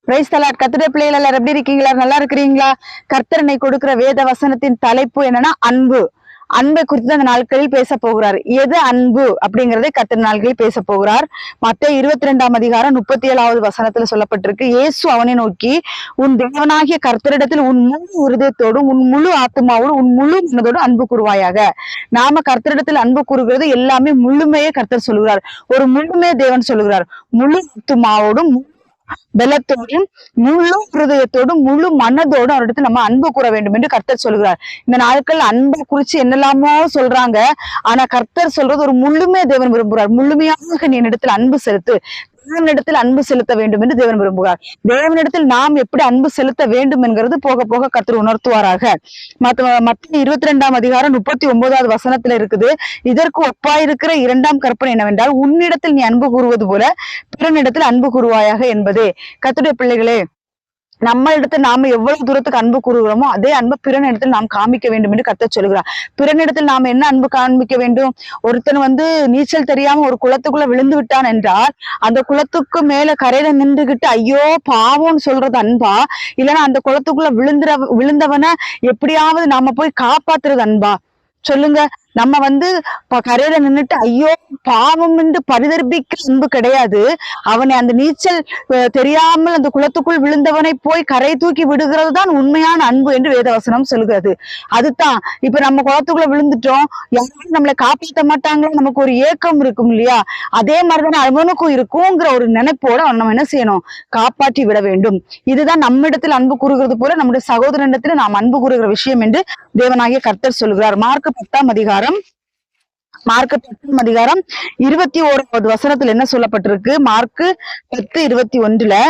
Price தலாட். கர்த்தருடைய பிள்ளைகள் எல்லாரும் எப்படி இருக்கீங்களா? நல்லா இருக்கிறீங்களா? கர்த்தரனை கொடுக்கிற வேத வசனத்தின் தலைப்பு என்னன்னா அன்பு. அன்பை குறித்து அந்த நாட்களில் பேச போகிறார். எது அன்பு அப்படிங்கறதை கர்த்தர் நாட்களில் பேச போகிறார். மத்தேயு 22 அதிகாரம் 37 வசனத்துல சொல்லப்பட்டிருக்கு. இயேசு அவனை நோக்கி, உன் தேவனாகிய கர்த்தரிடத்தில் உன் முழு இருதயத்தோடும் உன் முழு ஆத்மாவோடும் உன் முழு மனதோடும் அன்பு கூறுவாயாக. நாம கர்த்தரிடத்தில் அன்பு கூறுகிறது எல்லாமே முழுமையே கர்த்தர் சொல்லுகிறார். ஒரு முழுமையே தேவன் சொல்லுகிறார். முழு ஆத்மாவோடும் பலத்தோடும் முழு ஹிருதயத்தோடும் முழு மனதோடும் அவரிடத்தில் நம்ம அன்பு கூற வேண்டும் என்று கர்த்தர் சொல்கிறார். இந்த நாட்கள் அன்பை குறிச்சு என்னெல்லாமோ சொல்றாங்க. ஆனா கர்த்தர் சொல்றது ஒரு முழுமையா தேவன் விரும்புகிறார். முழுமையாக நீ என்னிடத்தில் அன்பு செலுத்து, தேவனிடத்தில் அன்பு செலுத்த வேண்டும் என்று தேவன் விரும்புகிறார். தேவனிடத்தில் நாம் எப்படி அன்பு செலுத்த வேண்டும் என்கிறது போக போக கர்த்தர் உணர்த்துவாராக. மத்தேயு 22 அதிகாரம் 39 வசனத்துல இருக்குது. இதற்கு ஒப்பாயிருக்கிற 2ஆம் கற்பனை என்னவென்றால், உன்னிடத்தில் நீ அன்பு கூறுவது போல பிறனிடத்தில் அன்பு கூறுவாயாக என்பதே. கர்த்தருடைய பிள்ளைகளே, நம்ம இடத்துல நாம எவ்வளவு தூரத்துக்கு அன்பு கூறுகிறோமோ அதே அன்பு பிறனிடத்தில் நாம் காமிக்க வேண்டும் என்று கர்த்தர் சொல்கிறார். பிறனிடத்தில் நாம என்ன அன்பு காண்பிக்க வேண்டும்? ஒருத்தன் நீச்சல் தெரியாம ஒரு குளத்துக்குள்ள விழுந்து விட்டான் என்றால் அந்த குளத்துக்கு மேல கரையில நின்றுகிட்டு ஐயோ பாவம்னு சொல்றது அன்பா? இல்லைன்னா அந்த குளத்துக்குள்ள விழுந்தவனை எப்படியாவது நாம போய் காப்பாத்துறது அன்பா? சொல்லுங்க. நம்ம கரையில நின்னுட்டு ஐயோ பாவம் என்று பரிதர்பிக்க அன்பு கிடையாது. அவனை அந்த நீச்சல் தெரியாமல் அந்த குளத்துக்குள் விழுந்தவனை போய் கரை தூக்கி விடுகிறது தான் உண்மையான அன்பு என்று வேதவசனம் சொல்கிறது. அதுதான் இப்ப நம்ம குளத்துக்குள்ள விழுந்துட்டோம், யாரும் நம்மளை காப்பாற்ற மாட்டாங்களோ நமக்கு ஒரு ஏக்கம் இருக்கும் இல்லையா? அதே மாதிரிதானே அவனுக்கும் இருக்குங்கிற ஒரு நினைப்போட நம்ம என்ன செய்யணும்? காப்பாற்றி விட வேண்டும். இதுதான் நம்மிடத்தில் அன்பு கூறுகிறது போல நம்முடைய சகோதரனிடத்தில் நாம் அன்பு கூறுகிற விஷயம் என்று தேவனாகிய கர்த்தர் சொல்கிறார். மார்க் 10 அதிகாரம் 21 வசனத்துல என்ன சொல்லப்பட்டிருக்கு? மார்க் 10:21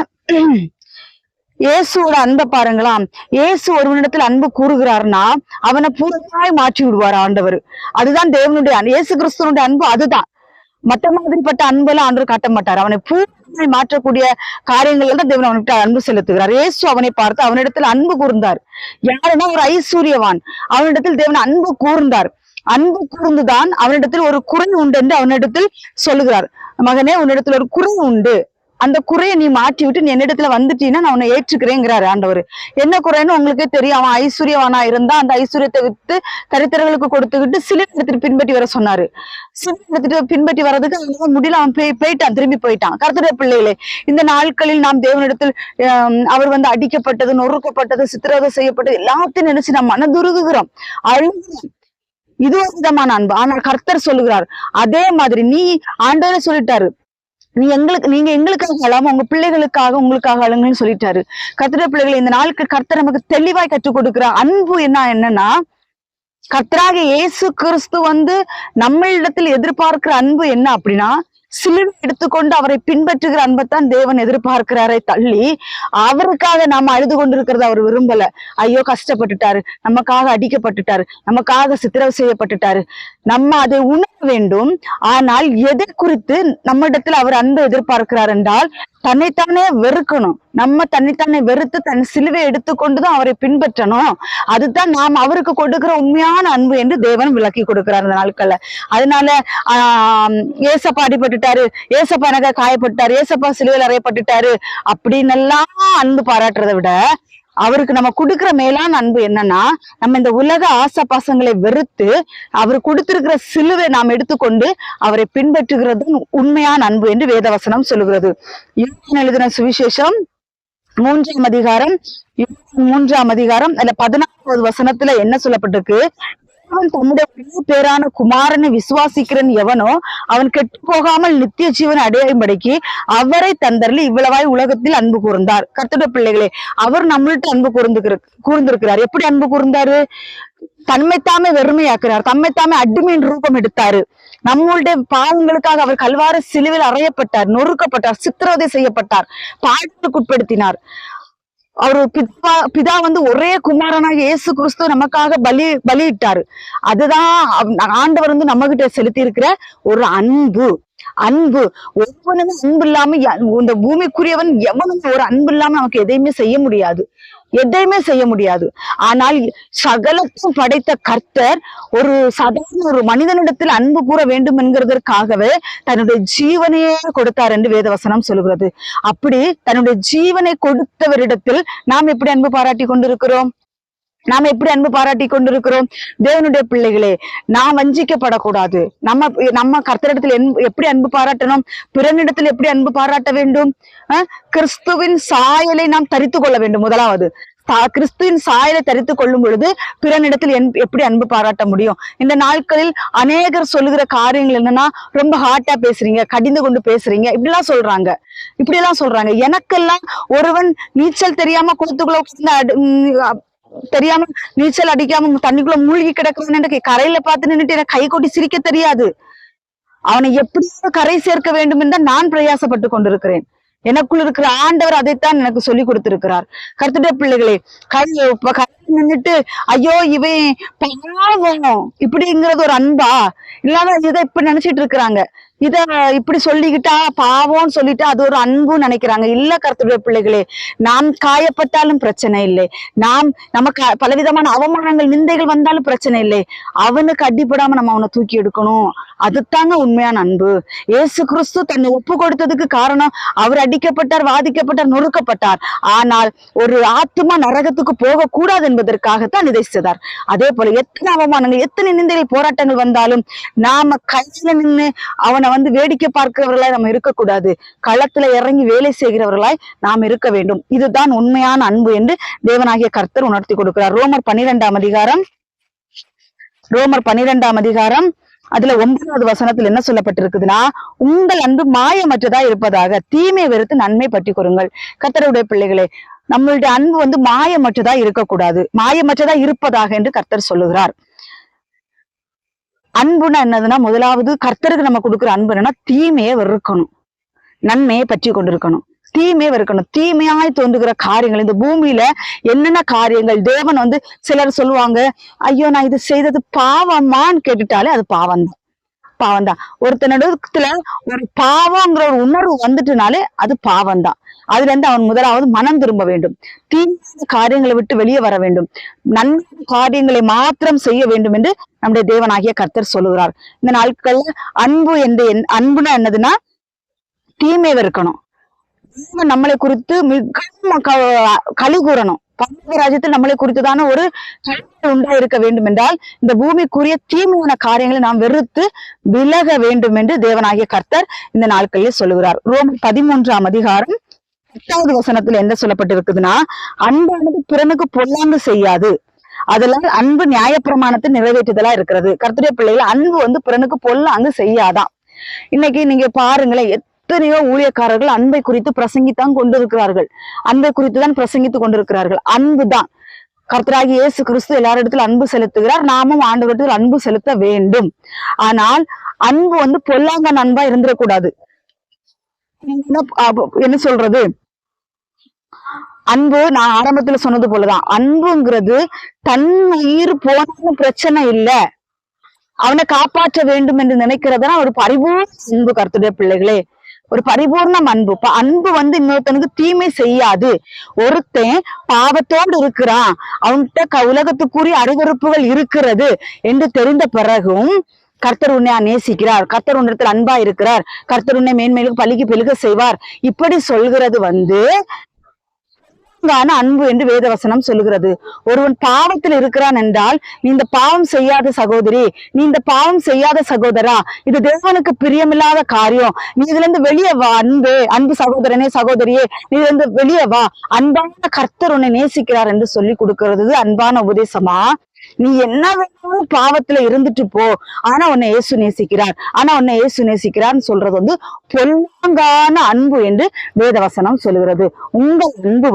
இயேசுவோட அன்பை பாருங்களாம். இயேசு ஒருவனிடத்தில் அன்பு கூறுகிறார்னா அவனை பூர்ணமாய் மாற்றி விடுவார் ஆண்டவர். அதுதான் தேவனுடைய இயேசு கிறிஸ்துவனுடைய அன்பு. அதுதான். மற்ற மாதிரிப்பட்ட அன்பெல்லாம் ஆண்டவர் காட்ட மாட்டார். அவனை பூர்ணமாய் மாற்றக்கூடிய காரியங்கள் தான் தேவன் அவனுக்கு அன்பு செலுத்துகிறார். இயேசு அவனை பார்த்து அவனிடத்தில் அன்பு கூர்ந்தார். யாருன்னா ஒரு ஐஸ்வர்யவான். அவனிடத்தில் தேவன் அன்பு கூர்ந்தார். அன்பு கூர்ந்துதான் அவனிடத்தில் ஒரு குறை உண்டு என்று அவனிடத்தில் சொல்லுகிறார். மகனே, உன்னிடத்துல ஒரு குறை உண்டு, அந்த குறையை நீ மாற்றி விட்டு நீ என்னிடத்துல வந்துட்டீன்னா நான் உன்னை ஏற்றுக்கிறேங்கிறாரு ஆண்டவர். என்ன குறைன்னு உங்களுக்கே தெரியும். அவன் ஐஸ்வர்யவானா இருந்தா அந்த ஐஸ்வர்யத்தை விட்டு தரித்திரர்களுக்கு கொடுத்துக்கிட்டு சிலை எடுத்துட்டு பின்பற்றி வர சொன்னாரு. சிலை எடுத்துட்டு பின்பற்றி வர்றதுக்கு அவன் முடியல. அவன் போயிட்டான், திரும்பி போயிட்டான். கர்த்தருடைய பிள்ளைகளே, இந்த நாட்களில் நாம் தேவனிடத்தில் அவர் அடிக்கப்பட்டது, நொறுக்கப்பட்டது, சித்திரவதை செய்யப்பட்டது எல்லாத்தையும் நினைச்சு நாம் மனதுருகுகிறோம், அழுகிறோம். இது ஒரு விதமான அன்பு. ஆனால் கர்த்தர் சொல்லுகிறார் அதே மாதிரி நீ ஆண்டவரே சொல்லிட்டாரு, நீங்க எங்களுக்காக அழாம உங்க பிள்ளைகளுக்காக உங்களுக்காக அழுங்கன்னு சொல்லிட்டாரு. கர்த்தருடைய பிள்ளைகளை இந்த நாளுக்கு கர்த்தர் நமக்கு தெளிவாய் கற்றுக் கொடுக்கிற அன்பு என்னன்னா, கர்த்தராகிய இயேசு கிறிஸ்து நம்மளிடத்தில் எதிர்பார்க்கிற அன்பு என்ன அப்படின்னா, சிலுவை எடுத்துக்கொண்டு அவரை பின்பற்றுகிற அன்பைத்தான் தேவன் எதிர்பார்க்கிறாரே தள்ளி அவருக்காக நாம அழுது கொண்டிருக்கிறத அவர் விரும்பல. ஐயோ கஷ்டப்பட்டுட்டாரு, நமக்காக அடிக்கப்பட்டுட்டாரு, நமக்காக சித்திரவதை செய்யப்பட்டுட்டாரு. நம்ம அதை உணர வேண்டும். ஆனால் எதை குறித்து நம்ம இடத்துல அவர் அன்பை எதிர்பார்க்கிறார் என்றால், தன்னைத்தானே வெறுக்கணும். நம்ம தன்னைத்தானே வெறுத்து தன் சிலுவை எடுத்துக்கொண்டுதான் அவரை பின்பற்றணும். அதுதான் நாம் அவருக்கு கொடுக்கிற உண்மையான அன்பு என்று தேவன் விளக்கி கொடுக்கிறார் இந்த நாட்கள்ல. அதனால ஏசப்பா அடிபட்டுட்டாரு, ஏசப்பா எனக்கு காயப்பட்டாரு, ஏசப்பா சிலுவையில் அறையப்பட்டுட்டாரு அப்படின்னு எல்லாம் அன்பு பாராட்டுறதை விட அவருக்கு நம்ம கொடுக்கிற மேலான அன்பு என்னன்னா, நம்ம இந்த உலக ஆசை பாசங்களை வெறுத்து அவர் கொடுத்திருக்கிற சிலுவை நாம் எடுத்துக்கொண்டு அவரை பின்பற்றுகிறது உண்மையான அன்பு என்று வேதவசனம் சொல்லுகிறது. யோவான் எழுதின சுவிசேஷம் 3ஆம் அதிகாரம் 14 வசனத்துல என்ன சொல்லப்பட்டிருக்கு? தம்முடைய பேரான குமாரனை விசுவாசிக்கிறன் எவனோ அவன் கெட்டு போகாமல் நித்திய ஜீவனை அடையும்படிக்கு அவரை தந்தரில் இவ்வளவாய் உலகத்தில் அன்பு கூர்ந்தார். கர்த்தருடைய பிள்ளைகளே, அவர் நம்மள்ட்ட அன்பு கூர்ந்திருக்கிறார். எப்படி அன்பு கூர்ந்தாரு? தன்மைத்தாமே வெறுமையாக்குறார், தம்மைத்தாமே அடிமையின் ரூபம் எடுத்தாரு. நம்மளுடைய பாவங்களுக்காக அவர் கல்வாரி சிலுவையில் அறையப்பட்டார், நொறுக்கப்பட்டார், சித்திரவதை செய்யப்பட்டார், பாடுகளுக்குட்படுத்தினார். அவரு பிதா ஒரே குமாரனாக இயேசு கிறிஸ்து நமக்காக பலியிட்டாரு. அதுதான் ஆண்டவர் நம்ம கிட்ட செலுத்தி இருக்கிற ஒரு அன்பு. ஒவ்வொன்றும் அன்பு இல்லாம இந்த பூமிக்குரியவன் எவனும் ஒரு அன்பு இல்லாம நமக்கு எதையுமே செய்ய முடியாது. எதையுமே செய்ய முடியாது. ஆனால் சகலத்தையும் படைத்த கர்த்தர் ஒரு சாதாரண ஒரு மனிதனிடத்தில் அன்பு கூற வேண்டும் என்கிறதற்காகவே தன்னுடைய ஜீவனையே கொடுத்தார் என்று வேதவசனம் சொல்கிறது. அப்படி தன்னுடைய ஜீவனை கொடுத்தவரிடத்தில் நாம் எப்படி அன்பு பாராட்டி கொண்டிருக்கிறோம்? நாம எப்படி அன்பு பாராட்டி கொண்டிருக்கிறோம்? தேவனுடைய பிள்ளைகளே, நாம் வஞ்சிக்கப்படக்கூடாது. நம்ம கர்த்தரிடத்தில் எப்படி அன்பு பாராட்டணும்? பிறனிடத்தில் எப்படி அன்பு பாராட்ட வேண்டும்? கிறிஸ்துவின் சாயலை நாம் தரித்து கொள்ள வேண்டும். முதலாவது கிறிஸ்துவின் சாயலை தரித்து கொள்ளும் பொழுது பிறனிடத்தில் எப்படி அன்பு பாராட்ட முடியும்? இந்த நாட்களில் அநேகர் சொல்லுகிற காரியங்கள் என்னன்னா, ரொம்ப ஹார்ட்டா பேசுறீங்க, கடிந்து கொண்டு பேசுறீங்க, இப்படிலாம் சொல்றாங்க. எனக்கெல்லாம் ஒருவன் நீச்சல் தெரியாம குளத்துக்குள்ள தெரியாம நீச்சல் அடிக்காம தண்ணிக்குள்ள மூழ்கி கிடக்குறேன்னு கரையில பார்த்து நின்னுட்டு எனக்கு கை கொட்டி சிரிக்க தெரியாது. அவனை எப்படி கரை சேர்க்க வேண்டும் என்று நான் பிரயாசப்பட்டு கொண்டிருக்கிறேன். எனக்குள் இருக்கிற ஆண்டவர் அதைத்தான் எனக்கு சொல்லி கொடுத்திருக்கிறார். கர்த்தருடைய பிள்ளைகளே, கரை நின்னுட்டு ஐயோ இவன் பாவம் இப்படிங்கிறது ஒரு அன்பா? இல்லாத இதை இப்ப நினைச்சிட்டு இருக்கிறாங்க. இத இப்படி சொல்லிக்கிட்டா பாவம்னு சொல்லிட்டு அது ஒரு அன்பு நினைக்கிறாங்க. இல்ல கர்த்தருடைய பிள்ளைகளே, நாம் காயப்பட்டாலும் பிரச்சனை இல்லை, நமக்கு பலவிதமான அவமானங்கள் நிந்தைகள் வந்தாலும் பிரச்சனை இல்லை. அவனுக்கு அடிப்படாம நம்ம அவனை தூக்கி எடுக்கணும். அதுதாங்க உண்மையான அன்பு. இயேசு கிறிஸ்து தன்னை ஒப்பு கொடுத்ததுக்கு காரணம், அவர் அடிக்கப்பட்டார், வாதிக்கப்பட்டார், நொறுக்கப்பட்டார். ஆனால் ஒரு ஆத்துமா நரகத்துக்கு போக கூடாது என்பதற்காகத்தான் இதை செய்தார். அதே போல எத்தனை அவமானங்கள், எத்தனை நிந்தைகள், போராட்டங்கள் வந்தாலும் நாம கையில நின்று அவனை வேடிக்கை பார்க்கிறவர்களாய் நம்ம இருக்கக்கூடாது. களத்துல இறங்கி வேலை செய்கிறவர்களாய் நாம் இருக்க வேண்டும். இதுதான் உண்மையான அன்பு என்று தேவனாகிய கர்த்தர் உணர்த்தி கொடுக்கிறார். ரோமர் 12ஆம் அதிகாரம் அதுல 9வது வசனத்தில் என்ன சொல்லப்பட்டிருக்குதுன்னா, உங்கள் அன்பு மாயமற்றதா இருப்பதாக, தீமை வெறுத்து நன்மை பற்றி கொள்ளுங்கள். கர்த்தருடைய பிள்ளைகளே, நம்மளுடைய அன்பு மாயமற்றதா இருக்கக்கூடாது, மாயமற்றதா இருப்பதாக என்று கர்த்தர் சொல்லுகிறார். அன்புன்னா என்னதுன்னா, முதலாவது கர்த்தருக்கு நம்ம கொடுக்குற அன்பு என்னன்னா, தீமையை வெறுக்கணும், நன்மையை பற்றி கொண்டிருக்கணும். தீமையை வெறுக்கணும். தீமையாய் தோன்றுகிற காரியங்கள், இந்த பூமியில என்னென்ன காரியங்கள் தேவன் சிலர் சொல்லுவாங்க, ஐயோ நான் இது செய்தது பாவமான்னு கேட்டுட்டாலே அது பாவம்தான். ஒருத்தனிடத்துல ஒரு பாவங்கிற ஒரு உணர்வு வந்துட்டுனாலே அது பாவம்தான். அதுல இருந்து அவன் முதலாவது மனம் திரும்ப வேண்டும், தீமையான காரியங்களை விட்டு வெளியே வர வேண்டும், நன்மை காரியங்களை மாத்திரம் செய்ய வேண்டும் என்று நம்முடைய தேவனாகிய கர்த்தர் சொல்லுகிறார். இந்த நாட்கள்ல அன்புனா என்னதுன்னா, தீமை வெறுக்கணும். நம்மளை குறித்து மிகவும் களி கூறணும். ராஜ்யத்தில் நம்மளை குறித்துதான ஒரு உண்டா இருக்க வேண்டும் என்றால் இந்த பூமிக்குரிய தீமையான காரியங்களை நாம் வெறுத்து விலக வேண்டும் என்று தேவனாகிய கர்த்தர் இந்த நாட்களில் சொல்லுகிறார். ரோமர் 13ஆம் அதிகாரம் 10வது வசனத்துல என்ன சொல்லப்பட்டிருக்குதுன்னா, அன்பானது பிறனுக்கு பொல்லாங்கு செய்யாது, அதெல்லாம் அன்பு நியாயப்பிரமாணத்தை நிறைவேற்றுதலா இருக்கிறது. கர்த்தருடைய பிள்ளைகள், அன்பு பிறனுக்கு பொல்லாங்கு செய்யாதான். இன்னைக்கு நீங்க பாருங்களேன், எத்தனையோ ஊழியக்காரர்கள் அன்பை குறித்து பிரசங்கித்தான் கொண்டிருக்கிறார்கள், அன்பை குறித்துதான் பிரசங்கித்துக் கொண்டிருக்கிறார்கள். அன்புதான். கர்த்தராகிய இயேசு கிறிஸ்து எல்லாரிடத்தில் அன்பு செலுத்துகிறார், நாமும் ஆண்டவரிடத்தில் அன்பு செலுத்த வேண்டும். ஆனால் அன்பு பொல்லாங்கான அன்பா இருந்துடக்கூடாது. என்ன சொல்றது, அன்பு நான் ஆரம்பத்துல சொன்னது போலதான், அன்புங்கிறது தன் உயிர் போனாலும் பிரச்சனை இல்லை, அவனை காப்பாற்ற வேண்டும் என்று நினைக்கிறதுனா ஒரு பரிபூர்ண அன்பு. கர்த்தருடைய பிள்ளைகளே, ஒரு பரிபூர்ணம் அன்பு. அன்பு இன்னொருத்தனுக்கு தீமை செய்யாது. ஒருத்தன் பாவத்தோடு இருக்கிறான், அவன்கிட்ட உலகத்துக்குரிய அருவருப்புகள் இருக்கிறது என்று தெரிந்த பிறகும் கர்த்தர் உன்னை நேசிக்கிறார், கர்த்தர் உன்னிடத்தில் அன்பா இருக்கிறார், கர்த்தர் உன்னை மேன்மேலுக்கு பலிக்கு பெருக செய்வார், இப்படி சொல்கிறது அன்பு என்று வேதவசனம் சொல்லுகிறது. ஒருவன் பாவத்தில் இருக்கிறான் என்றால், நீ இந்த பாவம் செய்யாத சகோதரி, நீ இந்த பாவம் செய்யாத சகோதரா, இது தேவனுக்கு பிரியமில்லாத காரியம், நீ இதுல இருந்து வெளியே வா, அன்பு சகோதரனே சகோதரியே, நீ இதுல இருந்து வெளியே வா, அன்பான கர்த்தர் உன்னை நேசிக்கிறார் என்று சொல்லி கொடுக்கிறது அன்பான உபதேசமா? நீ என்ன வேணாலும் பாவத்துல இருந்துட்டு போ, ஆனா உன்னை இயேசு நேசிக்கிறார்னு சொல்றது பொல்லாங்கான அன்பு என்று வேதவசனம் சொல்லுகிறது. உங்கள் அன்பு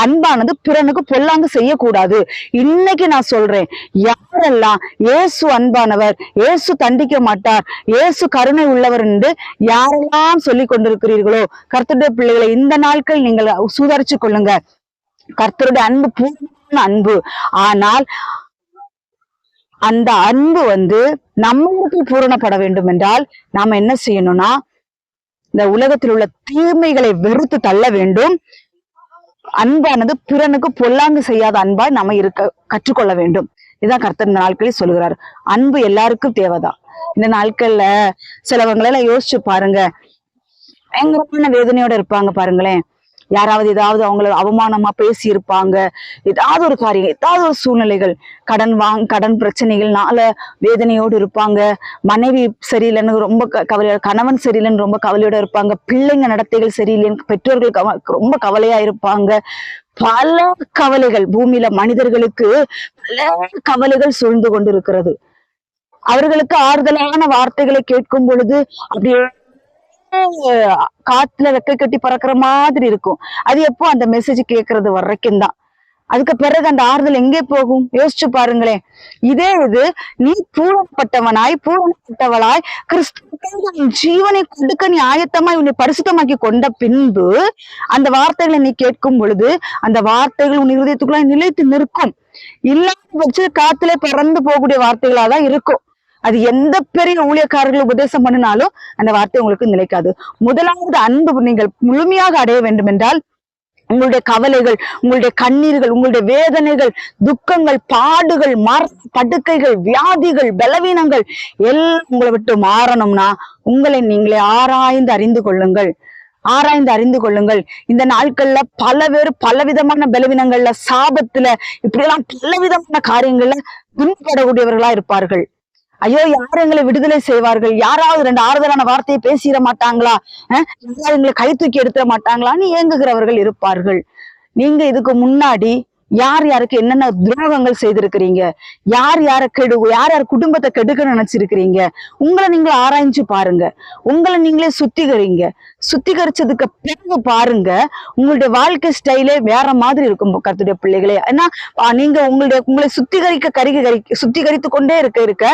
அன்பானது பிறனுக்கு பொல்லாங்கு செய்யக்கூடாது. இன்னைக்கு நான் சொல்றேன், யாரெல்லாம் இயேசு அன்பானவர், இயேசு தண்டிக்க மாட்டார், இயேசு கருணை உள்ளவர் என்று யாரெல்லாம் சொல்லி கொண்டிருக்கிறீர்களோ, கர்த்தருடைய பிள்ளைகளை இந்த நாட்கள் நீங்கள் சுதாரிச்சு கொள்ளுங்க. கர்த்தருடைய அன்பு பூர்ண அன்பு. ஆனால் அந்த அன்பு நம்மளுக்கு பூரணப்பட வேண்டும் என்றால் நாம என்ன செய்யணும்னா, இந்த உலகத்தில் உள்ள தீமைகளை வெறுத்து தள்ள வேண்டும். அன்பானது பிறனுக்கு பொல்லாங்கு செய்யாத அன்பா நம்ம இருக்க கற்றுக்கொள்ள வேண்டும். இதுதான் கர்த்தர் இந்த நாட்களில் சொல்லுகிறார். அன்பு எல்லாருக்கும் தேவைதான். இந்த நாட்கள்ல சிலவங்களெல்லாம் யோசிச்சு பாருங்க, பயங்கரமான வேதனையோட இருப்பாங்க பாருங்களேன். யாராவது ஏதாவது அவங்கள அவமானமா பேசி இருப்பாங்க, ஏதாவது ஒரு காரியம், ஏதாவது ஒரு சூழ்நிலைகள், கடன் பிரச்சனைகள்னால வேதனையோடு இருப்பாங்க. மனைவி சரியில்லைன்னு ரொம்ப கவலையோட, கணவன் சரியில்லைன்னு ரொம்ப கவலையோட இருப்பாங்க. பிள்ளைங்க நடத்தைகள் சரியில்லைன்னு பெற்றோர்கள் ரொம்ப கவலையா இருப்பாங்க. பல கவலைகள், பூமியில மனிதர்களுக்கு பல கவலைகள் சூழ்ந்து கொண்டு இருக்கிறது. அவர்களுக்கு ஆறுதலான வார்த்தைகளை கேட்கும் பொழுது அப்படியே காத்துல ரெக்கை கட்டி பறக்கிற மாதிரி இருக்கும். அது எப்போ அந்த மெசேஜ் கேட்கறது வரைக்கும் தான். அதுக்கு பிறகு அந்த ஆறுதல் எங்கே போகும்? யோசிச்சு பாருங்களேன். இதே இது நீ பூரணப்பட்டவளாய் கிறிஸ்துவுக்காக ஜீவனை கொடுக்க நீ ஆயத்தமாய் உன்னை பரிசுத்தமாக்கி கொண்ட பின்பு அந்த வார்த்தைகளை நீ கேட்கும் பொழுது அந்த வார்த்தைகள் உன் இருதயத்துக்குள்ள நிலைத்து நிற்கும். இல்லாம வச்சு காத்துல பறந்து போகக்கூடிய வார்த்தைகளாதான் இருக்கும். அது எந்த பெரிய ஊழியக்காரர்கள் உபதேசம் பண்ணினாலும் அந்த வார்த்தை உங்களுக்கு நிலைக்காது. முதலாவது அன்பு நீங்கள் முழுமையாக அடைய வேண்டும் என்றால் உங்களுடைய கவலைகள், உங்களுடைய கண்ணீர்கள், உங்களுடைய வேதனைகள், துக்கங்கள், பாடுகள், படுக்கைகள், வியாதிகள், பலவீனங்கள் எல்லாம் உங்களை விட்டு மாறணும்னா உங்களை நீங்களே ஆராய்ந்து அறிந்து கொள்ளுங்கள். இந்த நாட்கள்ல பல பேர் பலவிதமான பலவீனங்கள்ல, சாபத்துல, இப்படி எல்லாம் பலவிதமான காரியங்கள்ல துன்பப்படக்கூடியவர்களா இருப்பார்கள். ஐயோ, யாரும் எங்களை விடுதலை செய்வார்கள்? யாராவது 2 ஆறுதலான வார்த்தையை பேசிட மாட்டாங்களா? யாராவது எங்களை கை தூக்கி எடுத்துட மாட்டாங்களான்னு ஏங்குகிறவர்கள் இருப்பார்கள். நீங்க இதுக்கு முன்னாடி யார் யாருக்கு என்னென்ன துரோகங்கள் செய்திருக்கிறீங்க, யார் யார் குடும்பத்தை கெடுக்க நினைச்சிருக்கிறீங்க, உங்களை நீங்களே ஆராய்ஞ்சு பாருங்க. உங்களை நீங்களே சுத்திகரிச்சதுக்கு பிறகு பாருங்க, உங்களுடைய வாழ்க்கை ஸ்டைலே வேற மாதிரி இருக்கும் கர்த்தருடைய பிள்ளைகளே. ஏன்னா நீங்க உங்களை சுத்திகரித்து கொண்டே இருக்க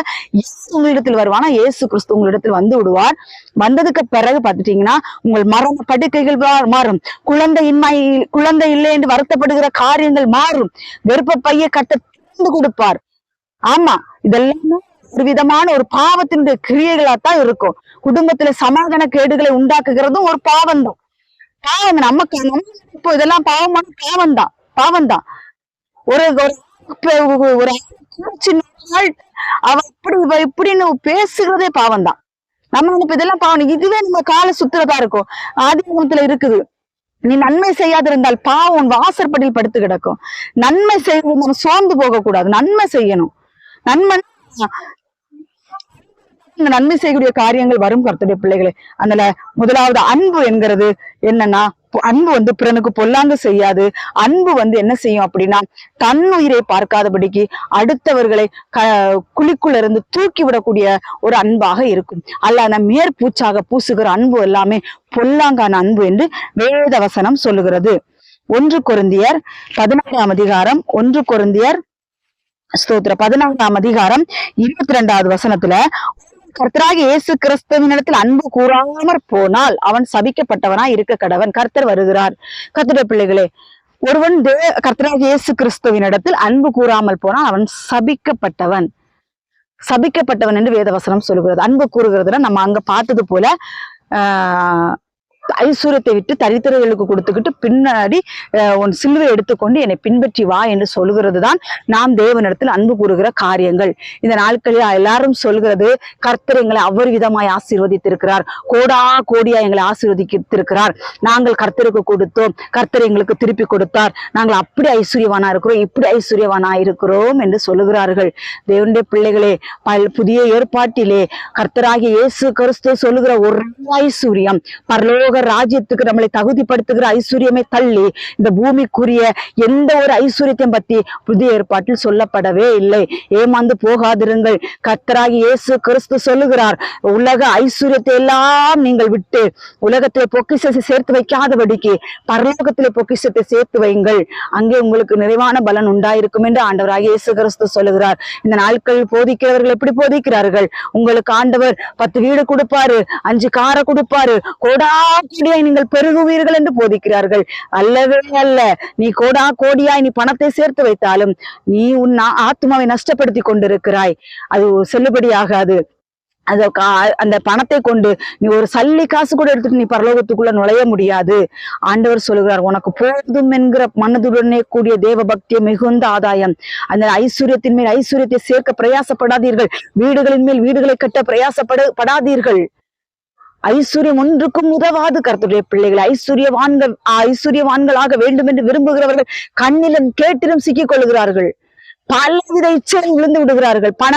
உங்களிடத்தில் வருவானா இயேசு கிறிஸ்து உங்களிடத்தில் வந்து விடுவார். வந்ததுக்கு பிறகு பார்த்துட்டீங்கன்னா உங்கள் மரண படுக்கைகள் மாறும். குழந்தை இல்லை என்று வருத்தப்படுகிற காரியங்கள் மாறும். வெறுப்ப பைய கட்ட கொடுப்பார். ஆமா, இதெல்லாம் ஒரு விதமான ஒரு பாவத்தினுடைய கிரியைகளாத்தான் இருக்கும். குடும்பத்துல சமாதான கேடுகளை உண்டாக்குகிறதும் ஒரு பாவம் தான். நமக்கு இப்போ இதெல்லாம் பாவம்தான். ஒரு அவ இப்படின்னு பேசுகிறதே பாவம்தான். நம்ம இப்ப இதெல்லாம் பாவம். இதுவே நம்ம கால சுத்துறதா இருக்கும். ஆதிகாமத்துல இருக்குது, நீ நன்மை செய்யாதிருந்தால் பாவம் வாசற்படியில் படுத்து கிடக்கும். நன்மை செய்வது நம்ம சோர்ந்து போக கூடாது, நன்மை செய்யணும். நன்மை செய்யக்கூடிய காரியங்கள் வரும் கர்த்தருடைய பிள்ளைகளே. அதுல முதலாவது அன்பு என்கிறது என்னன்னா, அன்பு பிறனுக்கு பொல்லாங்கு செய்யாது. அன்பு என்ன செய்யும் அப்படின்னா, தன் உயிரை பார்க்காதபடிக்கு அடுத்தவர்களை குழிக்குள்ள இருந்து தூக்கி விடக்கூடிய ஒரு அன்பாக இருக்கும். அல்ல மேற்பூச்சாக பூசுகிற அன்பு எல்லாமே பொல்லாங்கான அன்பு என்று வேத வசனம் சொல்லுகிறது. 1 கொரிந்தியர் 16ஆம் அதிகாரம் 1 கொரிந்தியர் 16ஆம் அதிகாரம் 22வது வசனத்துல, கர்த்தராகிய இயேசு கிறிஸ்துவினிடத்தில் அன்பு கூறாமற் போனால் அவன் சபிக்கப்பட்டவனாய் இருக்க கடவன். கர்த்தர் வருகிறார். கர்த்தருடைய பிள்ளைகளே, ஒருவன் கர்த்தராகிய இயேசு கிறிஸ்துவினிடத்தில் அன்பு கூறாமல் போனால் அவன் சபிக்கப்பட்டவன் என்று வேதவசனம் சொல்லுகிறது. அன்பு கூறுகிறதுல நம்ம அங்க பார்த்தது போல ஐஸ்வர்யத்தை விட்டு தரித்திரர்களுக்கு கொடுத்துக்கிட்டு பின்னாடி உன் சிலுவை எடுத்துக்கொண்டு என்னை பின்பற்றி வா என்று சொல்கிறது தான் நாம் தேவனிடத்தில் அன்பு கூறுகிற காரியங்கள். இந்த நாட்களில் எல்லாரும் சொல்கிறது, கர்த்தர் எங்களை அவ்வொரு விதமாய் ஆசீர்வதித்திருக்கிறார், கோடியா எங்களை ஆசீர்வதித்திருக்கிறார், நாங்கள் கர்த்தருக்கு கொடுத்தோம், கர்த்தர் எங்களுக்கு திருப்பி கொடுத்தார், நாங்கள் அப்படி ஐஸ்வர்யவானா இருக்கிறோம், இப்படி ஐஸ்வர்யவானா இருக்கிறோம் என்று சொல்லுகிறார்கள். தேவனுடைய பிள்ளைகளே, புதிய ஏற்பாட்டிலே கர்த்தராகிய இயேசு கிறிஸ்து சொல்லுகிற ஒரு ஐஸ்வர்யம், பரலோக ராஜ்யத்துக்கு நம்மளை தகுதிப்படுத்துகிற ஐஸ்வர்யமே தள்ளி இந்த பூமிக்குரிய எந்த ஒரு ஐஸ்வர்யத்தையும் பத்தி புதிய ஏற்பாட்டில் சொல்லப்படவே இல்லை. ஏமாந்து போகாதிருங்கள். கர்த்தராகிய இயேசு கிறிஸ்து சொல்லுகிறார், உலக ஐஸ்வர்யத்தை எல்லாம் நீங்கள் விட்டு உலகத்திலே பொக்கிஷத்தை சேர்த்து வைக்காதபடிக்கு பரலோகத்திலே பொக்கிஷத்தை சேர்த்து வையுங்கள், அங்கே உங்களுக்கு நிறைவான பலன் உண்டாயிருக்கும் என்று ஆண்டவராகிய இயேசு கிறிஸ்து சொல்லுகிறார். இந்த நாட்களில் போதிக்கிறவர்கள் எப்படி போதிக்கிறார்கள்? உங்களுக்கு ஆண்டவர் 10 வீடு கொடுப்பாரு, 5 காரை கொடுப்பாரு, கோடியாய் நீங்கள் பெருகுவீர்கள் என்று போதிக்கிறார்கள். அல்லவே அல்ல. நீ கோடியாய் நீ பணத்தை சேர்த்து வைத்தாலும் நீ உன் ஆத்மாவை நஷ்டப்படுத்தி கொண்டிருக்கிறாய். அது செல்லுபடியாகாது. அந்த பணத்தை கொண்டு நீ ஒரு சல்லி காசு கூட எடுத்துட்டு நீ பரலோகத்துக்குள்ள நுழைய முடியாது. ஆண்டவர் சொல்லுகிறார், உனக்கு போதும் என்கிற மனதுடனே கூடிய தேவ பக்திய மிகுந்த ஆதாயம். அந்த ஐஸ்வர்யத்தின் மேல் ஐஸ்வர்யத்தை சேர்க்க பிரயாசப்படாதீர்கள், வீடுகளின் மேல் வீடுகளை கட்ட பிரயாசப்படாதீர்கள். ஐஸ்வர்யம் ஒன்றுக்கும் உதவாது. கர்த்தருடைய பிள்ளைகள் ஐஸ்வர்யவான்களாக வேண்டும் என்று விரும்புகிறவர்கள் கண்ணிலும் கேட்டிலும் சிக்கிக் கொள்கிறார்கள். பலவித இச்சையில் விழுந்து விடுகிறார்கள். பண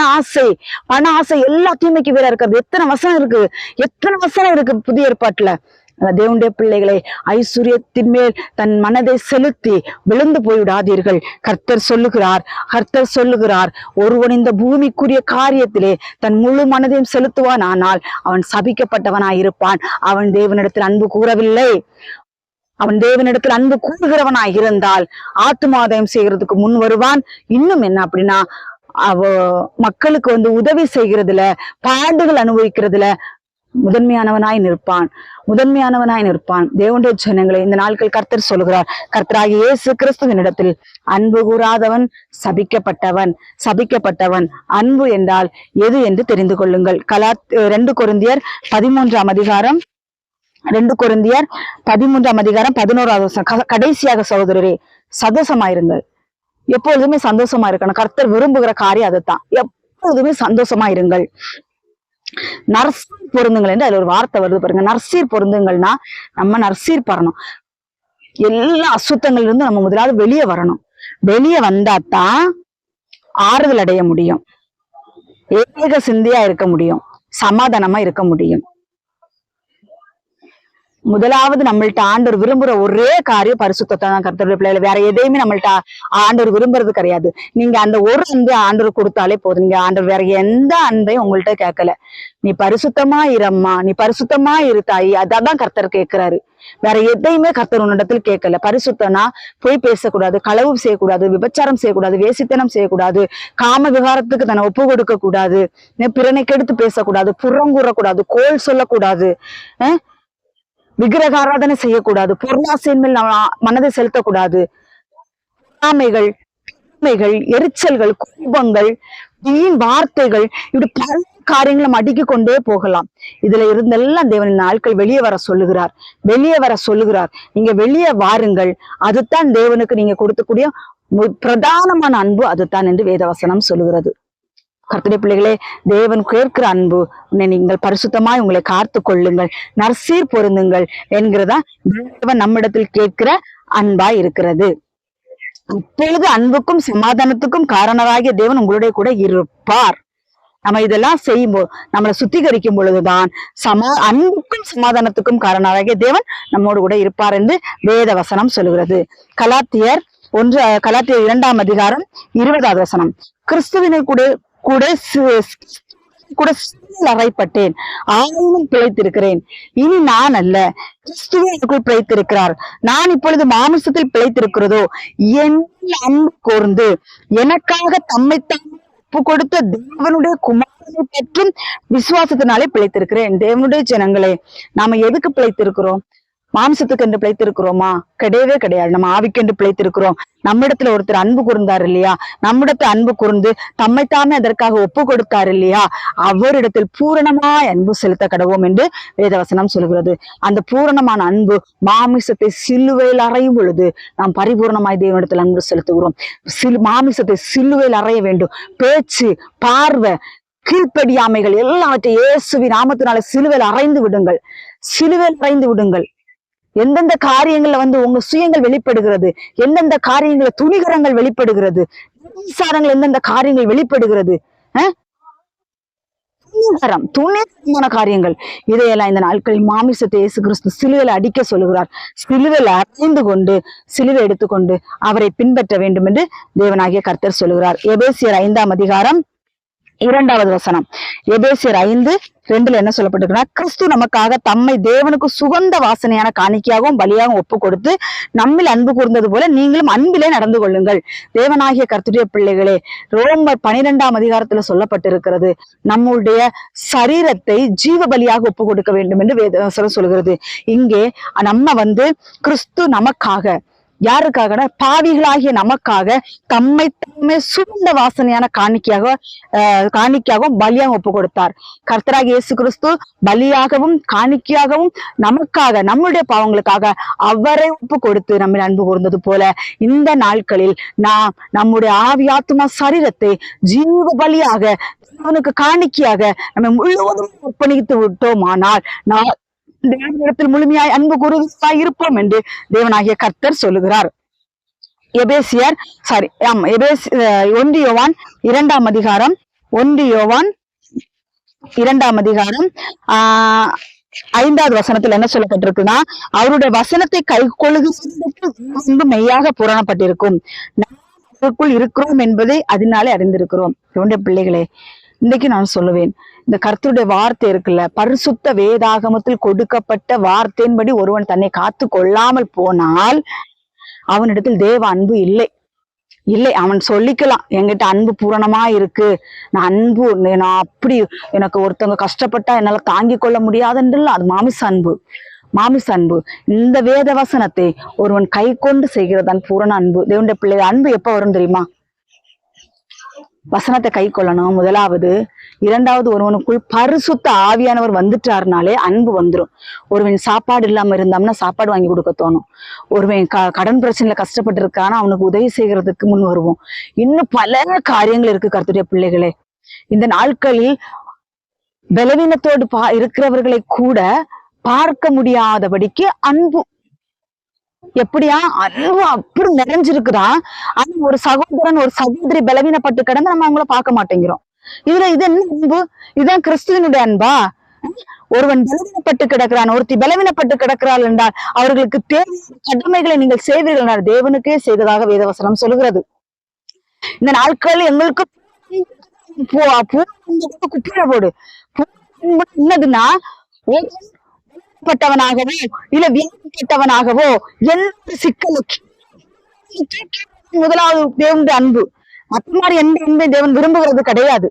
ஆசை எல்லா தீமைக்கு வேற இருக்கிறது. எத்தனை வசனம் இருக்கு புதிய ஏற்பாட்டுல. தேவனுடைய பிள்ளைகளை ஐஸ்வர்யத்தின் மேல் தன் மனதை செலுத்தி விழுந்து போய்விடாதீர்கள். கர்த்தர் சொல்லுகிறார், ஒருவன் இந்த பூமிக்குரிய காரியத்திலே தன் முழு மனதையும் செலுத்துவான், ஆனால் அவன் சபிக்கப்பட்டவனாயிருப்பான். அவன் தேவனிடத்தில் அன்பு கூறவில்லை. அவன் தேவனிடத்தில் அன்பு கூறுகிறவனாய் இருந்தால் ஆத்துமாதாயம் செய்யறதுக்கு முன் வருவான். இன்னும் என்ன அப்படின்னா, மக்களுக்கு உதவி செய்கிறதுல, பாடுகள் அனுபவிக்கிறதுல முதன்மையானவனாய் நிற்பான். தேவனுடைய ஜனங்களை இந்த நாட்கள் கர்த்தர் சொல்லுகிறார், கர்த்தராகிய இயேசு கிறிஸ்துவினிடத்தில் அன்பு கூறாதவன் சபிக்கப்பட்டவன். அன்பு என்றால் எது என்று தெரிந்து கொள்ளுங்கள். 2 கொரிந்தியர் 13ஆம் அதிகாரம் 11வது வசனம். கடைசியாக சகோதரரே, சந்தோஷமாயிருங்கள். எப்பொழுதுமே சந்தோஷமா இருக்கணும். கர்த்தர் விரும்புகிற காரியம் அதுதான். எப்பொழுதுமே சந்தோஷமா இருங்கள். நர்சீர் பொருந்துங்கள் என்று அதுல ஒரு வார்த்தை வருது பாருங்க. நர்சீர் பொருந்துங்கள்னா நம்ம நர்சீர் பரணும். எல்லா அசுத்தங்கள்ல இருந்து நம்ம முதலாவது வெளியே வரணும். வெளியே வந்தாதான் ஆறுதல் அடைய முடியும், ஏக சிந்தையா இருக்க முடியும், சமாதானமா இருக்க முடியும். முதலாவது நம்மள்ட்ட ஆண்டவர் விரும்புற ஒரே காரியம் பரிசுத்தத்தை தான். கர்த்தருடைய பிள்ளைகளை வேற எதையுமே நம்மள்ட்ட ஆண்டவர் விரும்புறது கிடையாது. நீங்க அந்த ஒரு அன்பு ஆண்டவர் கொடுத்தாலே போதும். நீங்க ஆண்டவர் வேற எந்த அன்பையும் உங்கள்ட்ட கேட்கல. நீ பரிசுத்தமா இரம்மா, நீ பரிசுத்தமா இரு தாயி, அதான் கர்த்தர் கேட்கிறாரு. வேற எதையுமே கர்த்தர் உன்னிடத்தில் கேட்கல. பரிசுத்தனா பொய் பேசக்கூடாது, களவு செய்யக்கூடாது, விபச்சாரம் செய்யக்கூடாது, வேசித்தனம் செய்யக்கூடாது, காம விகாரத்துக்கு தன்னை ஒப்பு கொடுக்க கூடாது, பிறனை கெடுத்து பேசக்கூடாது, புறம் கூறக்கூடாது, கோல் சொல்லக்கூடாது, விக்கிரக ஆராதனை செய்யக்கூடாது, பொருளாசையின் மேல் மனதை செலுத்தக்கூடாது, பொறாமைகள், எரிச்சல்கள், கோபங்கள், வீண் வார்த்தைகள், இப்படி பல காரியங்களை நம்ம அடுக்கி கொண்டே போகலாம். இதுல இருந்தெல்லாம் தேவன் இந்த நாட்கள் வெளியே வர சொல்லுகிறார். நீங்க வெளியே வாருங்கள். அதுதான் தேவனுக்கு நீங்க கொடுக்கக்கூடிய பிரதானமான அன்பு அதுதான் என்று வேதவசனம் சொல்லுகிறது. கர்த்தருடைய பிள்ளைகளே, தேவன் கேட்கிற அன்பு, நீங்கள் பரிசுத்தமாய் உங்களை காத்து கொள்ளுங்கள், நற்சீர் பொருந்துங்கள் என்கிறதா தேவன் நம்மிடத்தில் கேட்கிற அன்பா இருக்கிறது. அப்பொழுது அன்புக்கும் சமாதானத்துக்கும் காரணராகிய தேவன் உங்களுடைய கூட இருப்பார். நம்ம இதெல்லாம் செய்யும்போது, நம்மளை சுத்திகரிக்கும் பொழுதுதான் அன்புக்கும் சமாதானத்துக்கும் காரணராகிய தேவன் நம்மோடு கூட இருப்பார் என்று வேத வசனம் சொல்லுகிறது. கலாத்தியர் 2ஆம் அதிகாரம் 20வது வசனம். கிறிஸ்துவினை கூட அறைப்பட்டேன், ஆயினும் பிழைத்திருக்கிறேன். இனி நான் அல்ல, கிறிஸ்துவே எனக்குள் பிழைத்திருக்கிறார். நான் இப்பொழுது மாமிசத்தில் பிழைத்திருக்கிறதோ என் அன்பு கூர்ந்து எனக்காக தம்மைத்தான் ஒப்பு கொடுத்த தேவனுடைய குமாரனை பற்றும் விசுவாசத்தினாலே பிழைத்திருக்கிறேன். தேவனுடைய ஜனங்களே, நாம எதுக்கு பிழைத்திருக்கிறோம்? மாம்சத்துக்கு என்று பிழைத்திருக்கிறோமா? கிடையவே கிடையாது. நம்ம ஆவிக்கென்று பிழைத்திருக்கிறோம். நம்மிடத்துல ஒருத்தர் அன்பு கூர்ந்தார் இல்லையா? நம்மிடத்துல அன்பு கூர்ந்து தம்மைத்தாமே அதற்காக ஒப்பு கொடுத்தார் இல்லையா? அவரிடத்தில் பூரணமாய் அன்பு செலுத்த கடவோம் என்று வேதவசனம் சொல்கிறது. அந்த பூரணமான அன்பு மாமிசத்தை சிலுவையில் அறையும் பொழுது நாம் பரிபூர்ணமாய் தேவனிடத்தில் அன்பு செலுத்துகிறோம். மாமிசத்தை சிலுவையில் அறைய வேண்டும். பேச்சு, பார்வை, கீழ்ப்படியாமைகள் எல்லாவற்றையும் இயேசுவின் நாமத்தினால சிலுவையில் அறைந்து விடுங்கள். எந்தெந்த காரியங்கள்ல உங்க சுயங்கள் வெளிப்படுகிறது, எந்தெந்த காரியங்கள துணிகரங்கள் வெளிப்படுகிறது, விசாரங்கள் எந்தெந்த காரியங்கள் வெளிப்படுகிறது, துணிகரமான காரியங்கள், இதையெல்லாம் இந்த நாட்களில் மாமிசத்தை இயேசு கிறிஸ்து சிலுவையில் அடிக்க சொல்லுகிறார். சிலுவையில் அறைந்து கொண்டு, சிலுவை எடுத்துக்கொண்டு அவரை பின்பற்ற வேண்டும் என்று தேவனாகிய கர்த்தர் சொல்லுகிறார். எபேசியர் 5ஆம் அதிகாரம் 2வது வசனம். எபேசியர் 5:2 என்ன சொல்லப்பட்டிருக்குன்னா, கிறிஸ்து நமக்காக தம்மை தேவனுக்கு சுகந்த வாசனையான காணிக்கையாகவும் பலியாகவும் ஒப்பு கொடுத்து நம்மில் அன்பு கூர்ந்தது போல நீங்களும் அன்பிலே நடந்து கொள்ளுங்கள். தேவனாகிய கர்த்தருடைய பிள்ளைகளே, ரோமர் 12ஆம் அதிகாரத்துல சொல்லப்பட்டிருக்கிறது, நம்முடைய சரீரத்தை ஜீவ பலியாக ஒப்பு கொடுக்க வேண்டும் என்று வேதவசனம் சொல்கிறது. இங்கே நம்ம கிறிஸ்து நமக்காக யாருக்காக? பாவிகளாகிய நமக்காக தம்மை சுகந்த வாசனையான காணிக்கையாகவும் பலியாக ஒப்பு கொடுத்தார். கர்த்தராகிய இயேசு கிறிஸ்து பலியாகவும் காணிக்கையாகவும் நமக்காக, நம்முடைய பாவங்களுக்காக அவரை ஒப்பு கொடுத்து நம்ம அன்பு கூர்ந்தது போல இந்த நாட்களில் நாம் நம்முடைய ஆவியாத்மா சரீரத்தை ஜீவ பலியாக அவனுக்கு காணிக்கையாக நம்ம முழுவதும் அர்ப்பணித்து விட்டோமானால் நான் தேவனிடத்தில் முழுமையாய் அன்பு கூறுவதாய் இருப்போம் என்று தேவனாகிய கர்த்தர் சொல்லுகிறார். எபேசியர் 1 யோவான் 2 அதிகாரம் 1 யோவான் 2 அதிகாரம் 5வது வசனத்துல என்ன சொல்லப்பட்டிருக்குன்னா, அவருடைய வசனத்தை கை கொள்ளுகிற மெய்யாக பூரணப்பட்டிருக்கும், நமக்குள் இருக்கிறோம் என்பதை அதனாலே அறிந்திருக்கிறோம். என்னுடைய பிள்ளைகளே, இன்னைக்கு நான் சொல்லுவேன், இந்த கர்த்தருடைய வார்த்தை இருக்குல்ல, பரிசுத்த வேதாகமத்தில் கொடுக்கப்பட்ட வார்த்தையின்படி ஒருவன் தன்னை காத்து கொள்ளாமல் போனால் அவனிடத்தில் தேவ அன்பு இல்லை. அவன் சொல்லிக்கலாம், என்கிட்ட அன்பு பூரணமா இருக்கு, நான் அப்படி எனக்கு ஒருத்தவங்க கஷ்டப்பட்டா என்னால தாங்கி கொள்ள முடியாதுன்றல, அது மாமிச அன்பு. இந்த வேத வசனத்தை ஒருவன் கை கொண்டு செய்கிறதான் பூரண அன்பு. தேவனுடைய பிள்ளை அன்பு எப்ப வரும் தெரியுமா? வசனத்தை கை கொள்ளணும் முதலாவது. 2வது, ஒருவனுக்குள் பரிசுத்த ஆவியானவர் வந்துட்டாருனாலே அன்பு வந்துடும். ஒருவன் சாப்பாடு இல்லாம இருந்தாம்னா சாப்பாடு வாங்கி கொடுக்க தோணும். ஒருவன் கடன் பிரச்சனையில கஷ்டப்பட்டு இருக்கானா அவனுக்கு உதவி செய்யறதுக்கு முன் வருவோம். இன்னும் பல காரியங்கள் இருக்கு கர்த்தருடைய பிள்ளைகளே. இந்த நாட்களில் பலவீனத்தோடு இருக்கிறவர்களை கூட பார்க்க முடியாதபடிக்கு அன்பு, எப்படியா அன்பு அப்படி நிறைஞ்சிருக்குதான். ஆனா ஒரு சகோதரன் ஒரு சகோதரி பலவீனப்பட்டு கிடந்து நம்ம அவங்கள பார்க்க மாட்டேங்கிறோம். இது என்ன அன்பு? இதுதான் கிறிஸ்துவனுடைய அன்பா? ஒருவன் பலவீனப்பட்டு கிடக்கிறான், ஒருத்தி பலவீனப்பட்டு கிடக்கிறாள் என்றால் அவர்களுக்கு தேவையான கடமைகளை நீங்கள் செய்வீர்கள் என்றால் தேவனுக்கே செய்ததாக வேதவசனம் சொல்லுகிறது. இந்த நாட்கள் எங்களுக்கு குப்பிட போடு என்னதுன்னா, பட்டவனாகவோ இல்ல வியாதிப்பட்டவனாகவோ எந்த சிக்கலுக்கு முதலாவது தேவனுடைய அன்பு. மற்ற மாதிரி எந்த அன்பை தேவன் விரும்புகிறது கிடையாது.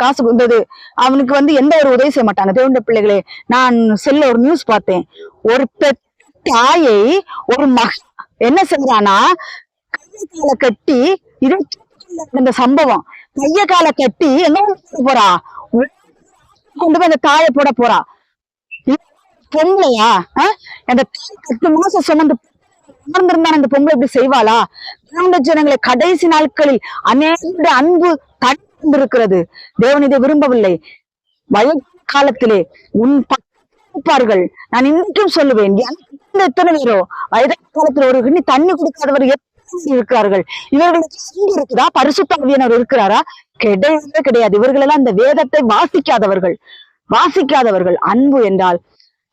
காசு வந்தது அவனுக்கு எந்த ஒரு உதவி செய்ய மாட்டாங்க தேவனுடைய பிள்ளைகளே. நான் செல்ல ஒரு நியூஸ் பார்த்தேன். ஒரு தாயை ஒரு மகன் என்ன செய்யறானா, கைய கால கட்டி, இந்த சம்பவம் கைய கால கட்டி என்ன போறா, கொண்டு போய் அந்த தாயை போட போறா. பொம்பளையா? அந்த 10 மாசம் சுமந்து உணர்ந்திருந்தான் அந்த பொம்பளை இப்படி செய்வாளா? ஜனங்களை கடைசி நாட்களில் அநேக அன்பு தடுத்திருக்கிறது. தேவன் இதை விரும்பவில்லை. வயது காலத்திலே உன் பார்ப்பார்கள். நான் இன்னைக்கும் சொல்லுவேன், எத்தனை பேரோ வயது காலத்துல ஒரு தண்ணி கொடுக்காதவர் இருக்கிறார்கள். இவர்களுக்கு அன்பு இருக்குதா? பரிசுத்த ஆவியானவர் இருக்கிறாரா? கிடையாது. இவர்கள் எல்லாம் இந்த வேதத்தை வாசிக்காதவர்கள். அன்பு என்றால்